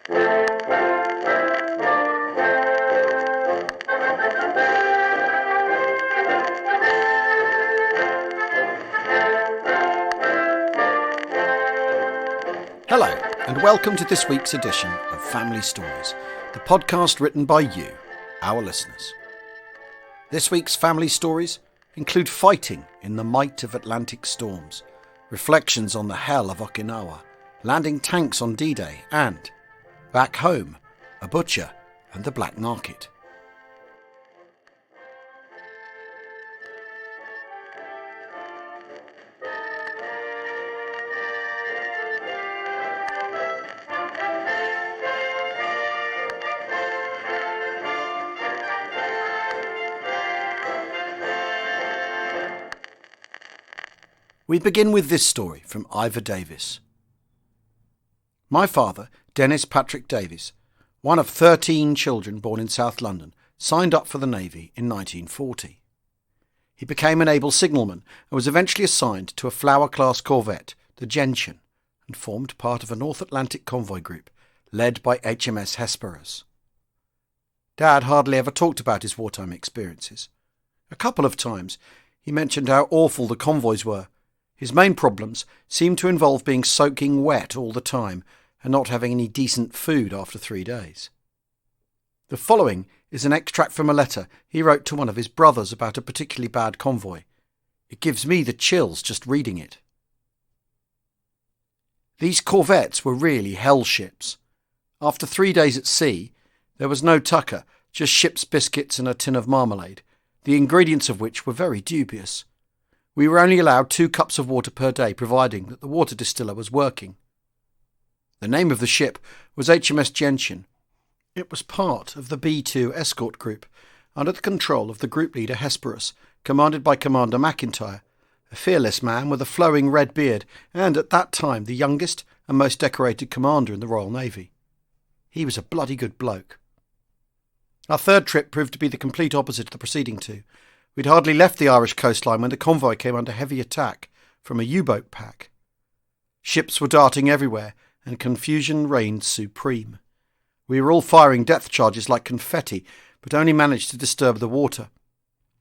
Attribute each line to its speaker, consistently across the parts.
Speaker 1: Hello, and welcome to this week's edition of Family Stories, the podcast written by you, our listeners. This week's family stories include fighting in the might of Atlantic storms, reflections on the hell of Okinawa, landing tanks on D-Day, and, back home, a butcher and the black market. We begin with this story from Ivor Davis. My father, Dennis Patrick Davies, one of 13 children born in South London, signed up for the Navy in 1940. He became an able signalman and was eventually assigned to a Flower-class corvette, the Gentian, and formed part of a North Atlantic convoy group led by HMS Hesperus. Dad hardly ever talked about his wartime experiences. A couple of times he mentioned how awful the convoys were. His main problems seemed to involve being soaking wet all the time and not having any decent food after 3 days. The following is an extract from a letter he wrote to one of his brothers about a particularly bad convoy. It gives me the chills just reading it. These corvettes were really hell ships. After 3 days at sea, there was no tucker, just ship's biscuits and a tin of marmalade, the ingredients of which were very dubious. We were only allowed 2 cups of water per day, providing that the water distiller was working. The name of the ship was HMS Gentian. It was part of the B-2 escort group, under the control of the group leader Hesperus, commanded by Commander McIntyre, a fearless man with a flowing red beard and, at that time, the youngest and most decorated commander in the Royal Navy. He was a bloody good bloke. Our third trip proved to be the complete opposite of the preceding 2. We'd hardly left the Irish coastline when the convoy came under heavy attack from a U-boat pack. Ships were darting everywhere, and confusion reigned supreme. We were all firing depth charges like confetti, but only managed to disturb the water.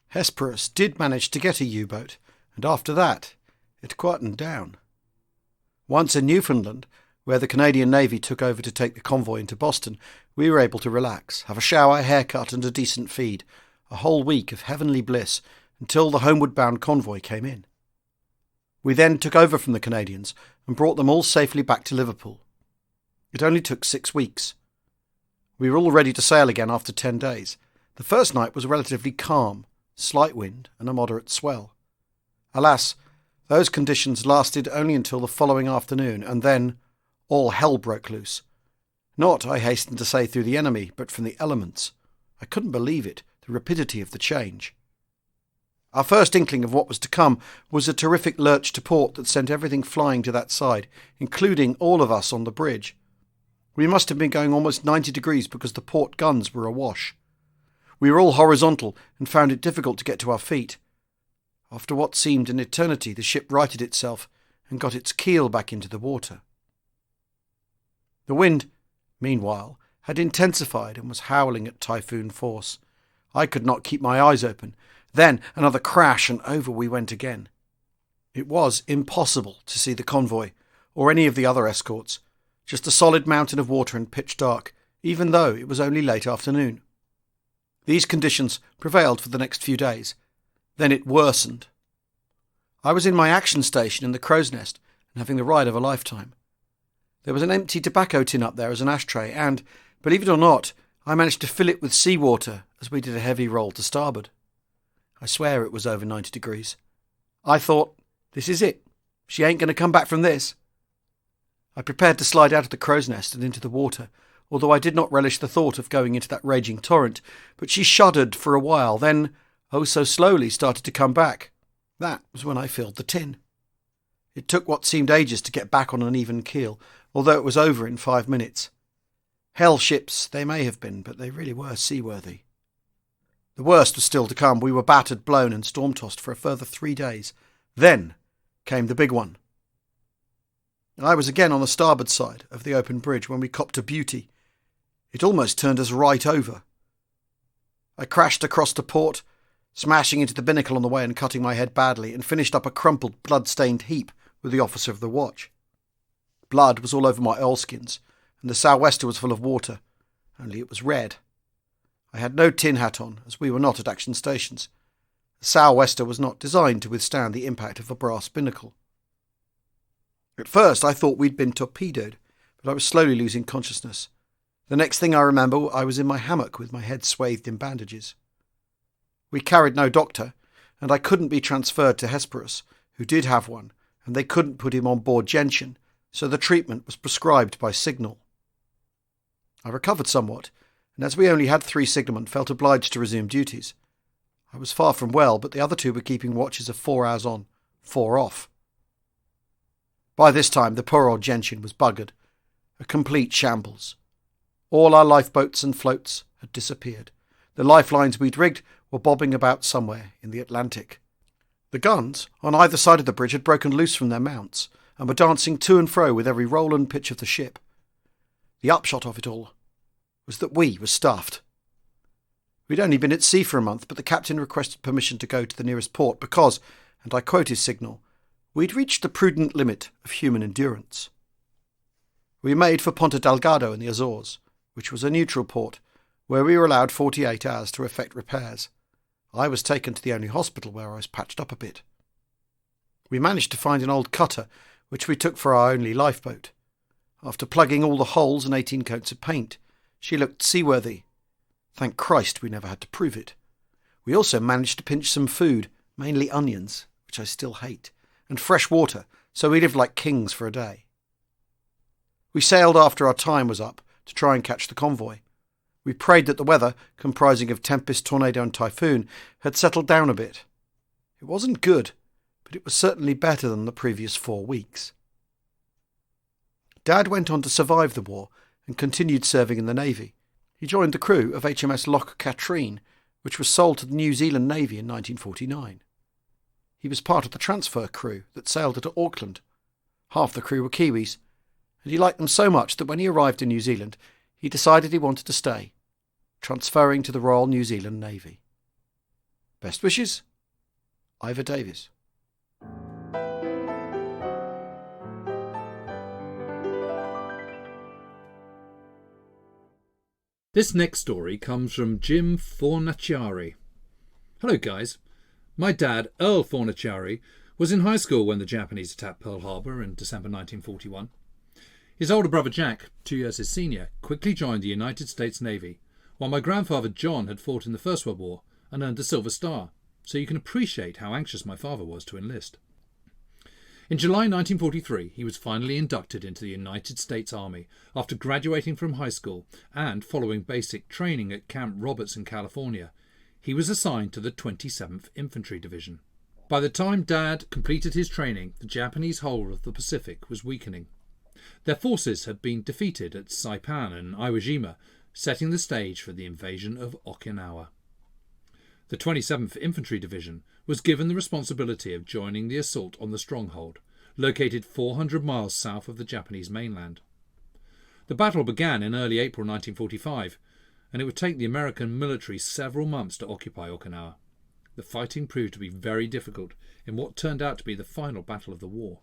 Speaker 1: Hesperus did manage to get a U-boat, and after that, it quietened down. Once in Newfoundland, where the Canadian Navy took over to take the convoy into Boston, we were able to relax, have a shower, haircut, and a decent feed. A whole week of heavenly bliss until the homeward-bound convoy came in. We then took over from the Canadians and brought them all safely back to Liverpool. It only took 6 weeks. We were all ready to sail again after 10 days. The first night was relatively calm, slight wind and a moderate swell. Alas, those conditions lasted only until the following afternoon, and then all hell broke loose. Not, I hasten to say, through the enemy, but from the elements. I couldn't believe it. The rapidity of the change. Our first inkling of what was to come was a terrific lurch to port that sent everything flying to that side, including all of us on the bridge. We must have been going almost 90 degrees because the port guns were awash. We were all horizontal and found it difficult to get to our feet. After what seemed an eternity, the ship righted itself and got its keel back into the water. The wind, meanwhile, had intensified and was howling at typhoon force. I could not keep my eyes open. Then another crash, and over we went again. It was impossible to see the convoy, or any of the other escorts, just a solid mountain of water and pitch dark, even though it was only late afternoon. These conditions prevailed for the next few days. Then it worsened. I was in my action station in the Crow's Nest and having the ride of a lifetime. There was an empty tobacco tin up there as an ashtray, and, believe it or not, I managed to fill it with seawater as we did a heavy roll to starboard. I swear it was over 90 degrees. I thought, this is it. She ain't going to come back from this. I prepared to slide out of the Crow's Nest and into the water, although I did not relish the thought of going into that raging torrent, but she shuddered for a while, then, oh so slowly, started to come back. That was when I filled the tin. It took what seemed ages to get back on an even keel, although it was over in 5 minutes. Hell ships they may have been, but they really were seaworthy. The worst was still to come. We were battered, blown and storm-tossed for a further 3 days. Then came the big one. I was again on the starboard side of the open bridge when we copped a beauty. It almost turned us right over. I crashed across to port, smashing into the binnacle on the way and cutting my head badly, and finished up a crumpled, blood-stained heap with the officer of the watch. Blood was all over my oilskins, and the sou'wester was full of water, only it was red. I had no tin hat on, as we were not at action stations. The sou'wester was not designed to withstand the impact of a brass binnacle. At first I thought we'd been torpedoed, but I was slowly losing consciousness. The next thing I remember, I was in my hammock with my head swathed in bandages. We carried no doctor, and I couldn't be transferred to Hesperus, who did have one, and they couldn't put him on board Gentian, so the treatment was prescribed by signal. I recovered somewhat, and as we only had 3 signalmen, felt obliged to resume duties. I was far from well, but the other 2 were keeping watches of 4 hours on, 4 off. By this time the poor old Gentian was buggered, a complete shambles. All our lifeboats and floats had disappeared. The lifelines we'd rigged were bobbing about somewhere in the Atlantic. The guns on either side of the bridge had broken loose from their mounts and were dancing to and fro with every roll and pitch of the ship. The upshot of it all was that we were stuffed. We'd only been at sea for a month, but the captain requested permission to go to the nearest port because, and I quote his signal, we'd reached the prudent limit of human endurance. We made for Ponta Delgado in the Azores, which was a neutral port, where we were allowed 48 hours to effect repairs. I was taken to the only hospital where I was patched up a bit. We managed to find an old cutter, which we took for our only lifeboat. After plugging all the holes and 18 coats of paint, she looked seaworthy. Thank Christ we never had to prove it. We also managed to pinch some food, mainly onions, which I still hate, and fresh water, so we lived like kings for a day. We sailed after our time was up to try and catch the convoy. We prayed that the weather, comprising of tempest, tornado and typhoon, had settled down a bit. It wasn't good, but it was certainly better than the previous 4 weeks. Dad went on to survive the war and continued serving in the Navy. He joined the crew of HMS Loch Katrine, which was sold to the New Zealand Navy in 1949. He was part of the transfer crew that sailed to Auckland. Half the crew were Kiwis, and he liked them so much that when he arrived in New Zealand, he decided he wanted to stay, transferring to the Royal New Zealand Navy. Best wishes, Ivor Davis.
Speaker 2: This next story comes from Jim Fornaciari. Hello guys. My dad, Earl Fornaciari, was in high school when the Japanese attacked Pearl Harbor in December 1941. His older brother Jack, 2 years his senior, quickly joined the United States Navy, while my grandfather John had fought in the First World War and earned the Silver Star, so you can appreciate how anxious my father was to enlist. In July 1943, he was finally inducted into the United States Army after graduating from high school and following basic training at Camp Roberts in California. He was assigned to the 27th Infantry Division. By the time Dad completed his training, the Japanese hold of the Pacific was weakening. Their forces had been defeated at Saipan and Iwo Jima, setting the stage for the invasion of Okinawa. The 27th Infantry Division was given the responsibility of joining the assault on the stronghold, located 400 miles south of the Japanese mainland. The battle began in early April 1945, and it would take the American military several months to occupy Okinawa. The fighting proved to be very difficult in what turned out to be the final battle of the war.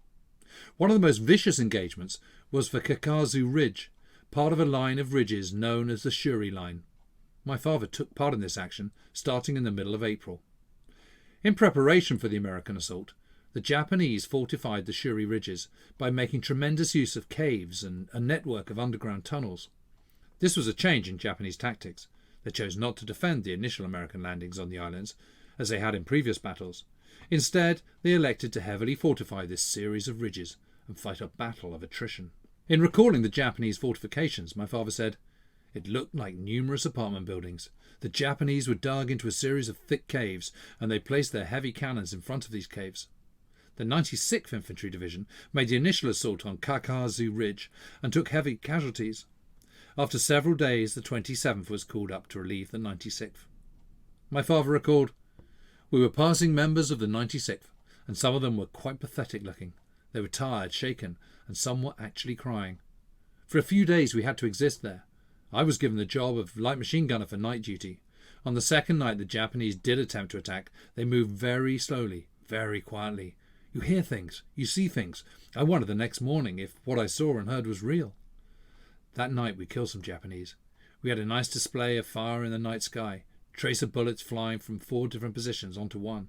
Speaker 2: One of the most vicious engagements was for Kakazu Ridge, part of a line of ridges known as the Shuri Line. My father took part in this action, starting in the middle of April. In preparation for the American assault, the Japanese fortified the Shuri ridges by making tremendous use of caves and a network of underground tunnels. This was a change in Japanese tactics. They chose not to defend the initial American landings on the islands, as they had in previous battles. Instead, they elected to heavily fortify this series of ridges and fight a battle of attrition. In recalling the Japanese fortifications, my father said, "It looked like numerous apartment buildings. The Japanese were dug into a series of thick caves, and they placed their heavy cannons in front of these caves. The 96th Infantry Division made the initial assault on Kakazu Ridge and took heavy casualties. After several days, the 27th was called up to relieve the 96th. My father recalled, "We were passing members of the 96th, and some of them were quite pathetic looking. They were tired, shaken, and some were actually crying. For a few days we had to exist there. I was given the job of light machine gunner for night duty. On the second night the Japanese did attempt to attack. They moved very slowly, very quietly. You hear things, you see things. I wondered the next morning if what I saw and heard was real. That night we killed some Japanese. We had a nice display of fire in the night sky, trace of bullets flying from 4 different positions onto one.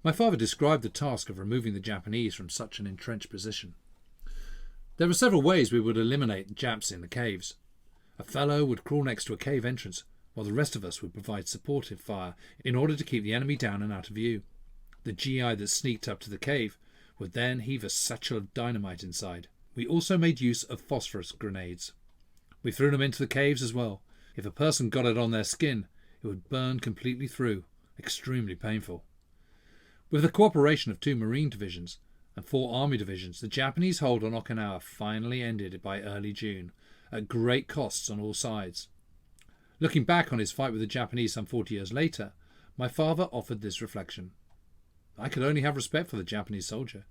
Speaker 2: My father described the task of removing the Japanese from such an entrenched position. There were several ways we would eliminate the Japs in the caves. A fellow would crawl next to a cave entrance, while the rest of us would provide supportive fire in order to keep the enemy down and out of view. The GI that sneaked up to the cave would then heave a satchel of dynamite inside. We also made use of phosphorus grenades. We threw them into the caves as well. If a person got it on their skin, it would burn completely through, extremely painful. With the cooperation of 2 Marine divisions and 4 Army divisions, the Japanese hold on Okinawa finally ended by early June, at great costs on all sides. Looking back on his fight with the Japanese some 40 years later, my father offered this reflection. I could only have respect for the Japanese soldier.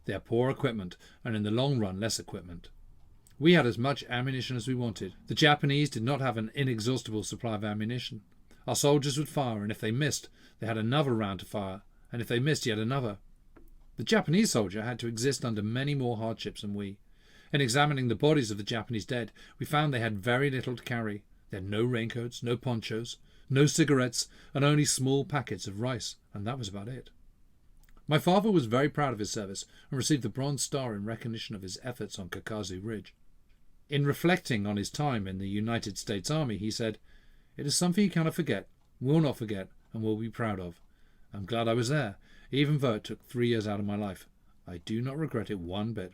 Speaker 2: They had poor equipment, and in the long run less equipment. We had as much ammunition as we wanted. The Japanese did not have an inexhaustible supply of ammunition. Our soldiers would fire, and if they missed, they had another round to fire, and if they missed, yet another. The Japanese soldier had to exist under many more hardships than we. In examining the bodies of the Japanese dead, we found they had very little to carry. They had no raincoats, no ponchos, no cigarettes, and only small packets of rice, and that was about it. My father was very proud of his service and received the Bronze Star in recognition of his efforts on Kakazu Ridge. In reflecting on his time in the United States Army, he said, "It is something you cannot forget, will not forget, and will be proud of. I'm glad I was there, even though it took 3 years out of my life. I do not regret it one bit."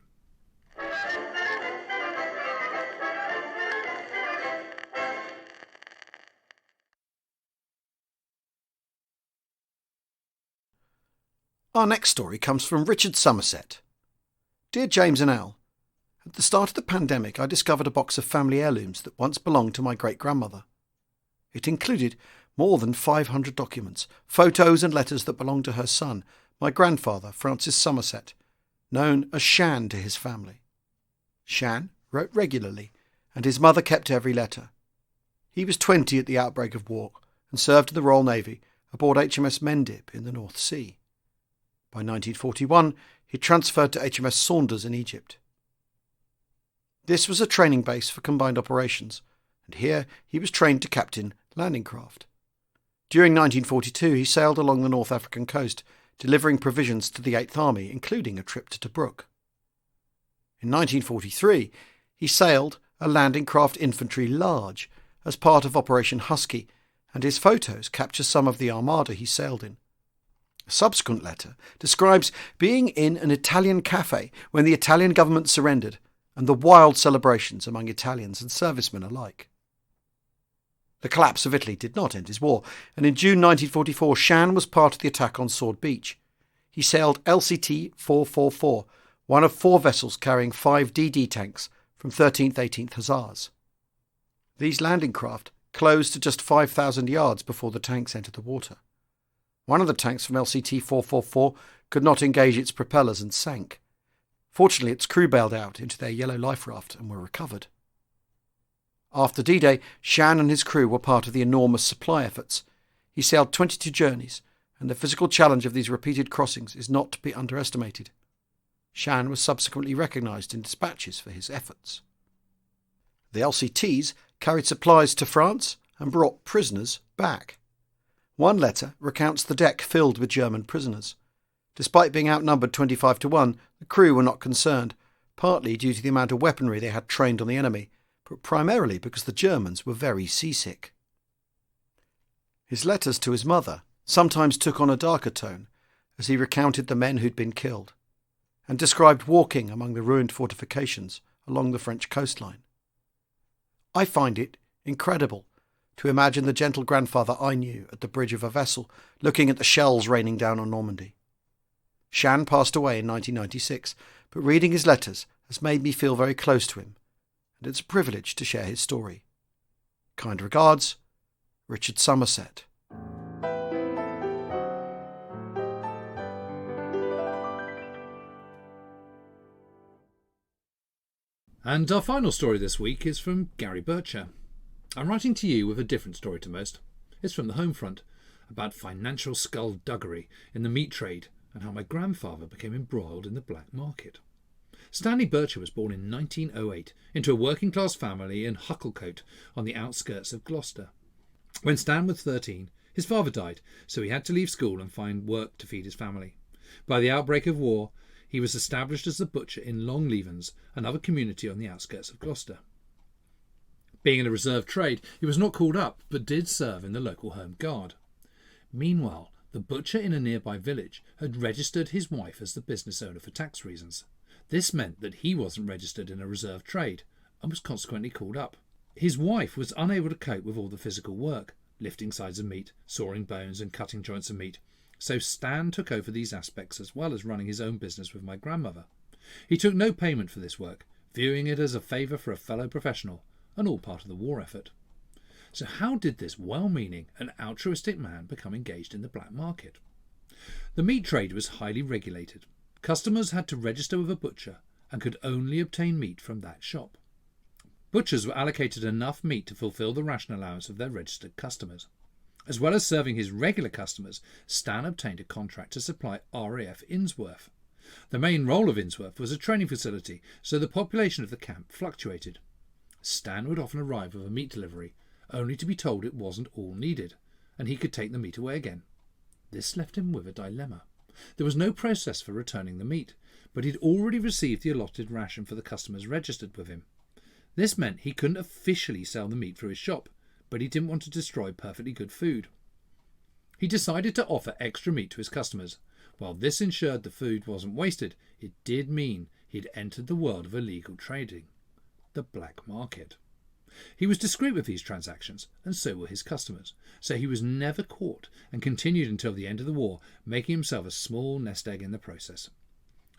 Speaker 1: Our next story comes from Richard Somerset. Dear James and Al, at the start of the pandemic I discovered a box of family heirlooms that once belonged to my great-grandmother. It included more than 500 documents, photos and letters that belonged to her son, my grandfather, Francis Somerset, known as Shan to his family. Shan wrote regularly, and his mother kept every letter. He was 20 at the outbreak of war and served in the Royal Navy aboard HMS Mendip in the North Sea. By 1941, he transferred to HMS Saunders in Egypt. This was a training base for combined operations, and here he was trained to captain landing craft. During 1942, he sailed along the North African coast, delivering provisions to the 8th Army, including a trip to Tobruk. In 1943, he sailed a landing craft infantry large as part of Operation Husky, and his photos capture some of the armada he sailed in. A subsequent letter describes being in an Italian cafe when the Italian government surrendered and the wild celebrations among Italians and servicemen alike. The collapse of Italy did not end his war, and in June 1944 Shan was part of the attack on Sword Beach. He sailed LCT 444, one of 4 vessels carrying 5 DD tanks from 13th 18th Hussars. These landing craft closed to just 5,000 yards before the tanks entered the water. One of the tanks from LCT 444 could not engage its propellers and sank. Fortunately, its crew bailed out into their yellow life raft and were recovered. After D-Day, Shan and his crew were part of the enormous supply efforts. He sailed 22 journeys, and the physical challenge of these repeated crossings is not to be underestimated. Shan was subsequently recognised in dispatches for his efforts. The LCTs carried supplies to France and brought prisoners back. One letter recounts the deck filled with German prisoners. Despite being outnumbered 25-1, the crew were not concerned, partly due to the amount of weaponry they had trained on the enemy, but primarily because the Germans were very seasick. His letters to his mother sometimes took on a darker tone as he recounted the men who'd been killed, and described walking among the ruined fortifications along the French coastline. I find it incredible to imagine the gentle grandfather I knew at the bridge of a vessel, looking at the shells raining down on Normandy. Shan passed away in 1996, but reading his letters has made me feel very close to him, and it's a privilege to share his story. Kind regards, Richard Somerset.
Speaker 2: And our final story this week is from Gary Bircher. I'm writing to you with a different story to most. It's from the home front, about financial skullduggery in the meat trade and how my grandfather became embroiled in the black market. Stanley Bircher was born in 1908 into a working-class family in Hucklecote on the outskirts of Gloucester. When Stan was 13, his father died, so he had to leave school and find work to feed his family. By the outbreak of war, he was established as a butcher in Longlevens, another community on the outskirts of Gloucester. Being in a reserve trade, he was not called up, but did serve in the local Home Guard. Meanwhile, the butcher in a nearby village had registered his wife as the business owner for tax reasons. This meant that he wasn't registered in a reserve trade and was consequently called up. His wife was unable to cope with all the physical work, lifting sides of meat, sawing bones and cutting joints of meat, so Stan took over these aspects as well as running his own business with my grandmother. He took no payment for this work, viewing it as a favour for a fellow professional, and all part of the war effort. So how did this well-meaning and altruistic man become engaged in the black market? The meat trade was highly regulated. Customers had to register with a butcher and could only obtain meat from that shop. Butchers were allocated enough meat to fulfil the ration allowance of their registered customers. As well as serving his regular customers, Stan obtained a contract to supply RAF Innsworth. The main role of Innsworth was a training facility, so the population of the camp fluctuated. Stan would often arrive with a meat delivery, only to be told it wasn't all needed, and he could take the meat away again. This left him with a dilemma. There was no process for returning the meat, but he'd already received the allotted ration for the customers registered with him. This meant he couldn't officially sell the meat through his shop, but he didn't want to destroy perfectly good food. He decided to offer extra meat to his customers. While this ensured the food wasn't wasted, it did mean he'd entered the world of illegal trading, the black market. He was discreet with these transactions, and so were his customers, so he was never caught and continued until the end of the war, making himself a small nest egg in the process.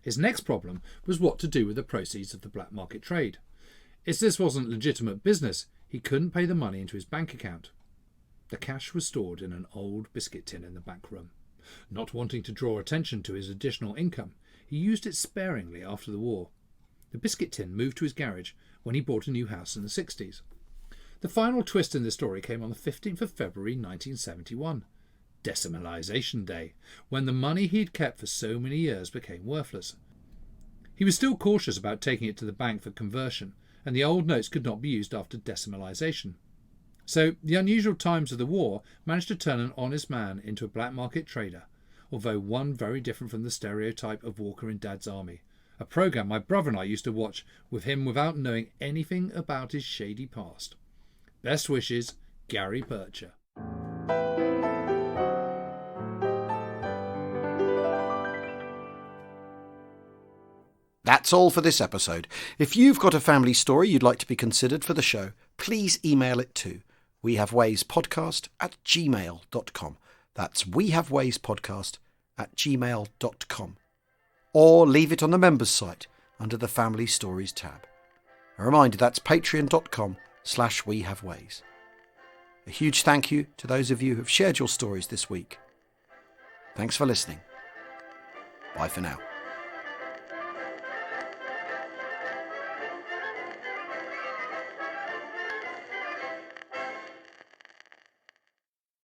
Speaker 2: His next problem was what to do with the proceeds of the black market trade. As this wasn't legitimate business, he couldn't pay the money into his bank account. The cash was stored in an old biscuit tin in the back room. Not wanting to draw attention to his additional income, he used it sparingly after the war. The biscuit tin moved to his garage when he bought a new house in the 60s. The final twist in this story came on the 15th of February 1971, Decimalisation Day, when the money he'd kept for so many years became worthless. He was still cautious about taking it to the bank for conversion, and the old notes could not be used after decimalisation. So the unusual times of the war managed to turn an honest man into a black market trader, although one very different from the stereotype of Walker in Dad's Army, a programme my brother and I used to watch with him without knowing anything about his shady past. Best wishes, Gary Bircher.
Speaker 1: That's all for this episode. If you've got a family story you'd like to be considered for the show, please email it to wehavewayspodcast@gmail.com. That's wehavewayspodcast@gmail.com. Or leave it on the members site under the Family Stories tab. A reminder, that's patreon.com/wehaveways. A huge thank you to those of you who have shared your stories this week. Thanks for listening. Bye for now.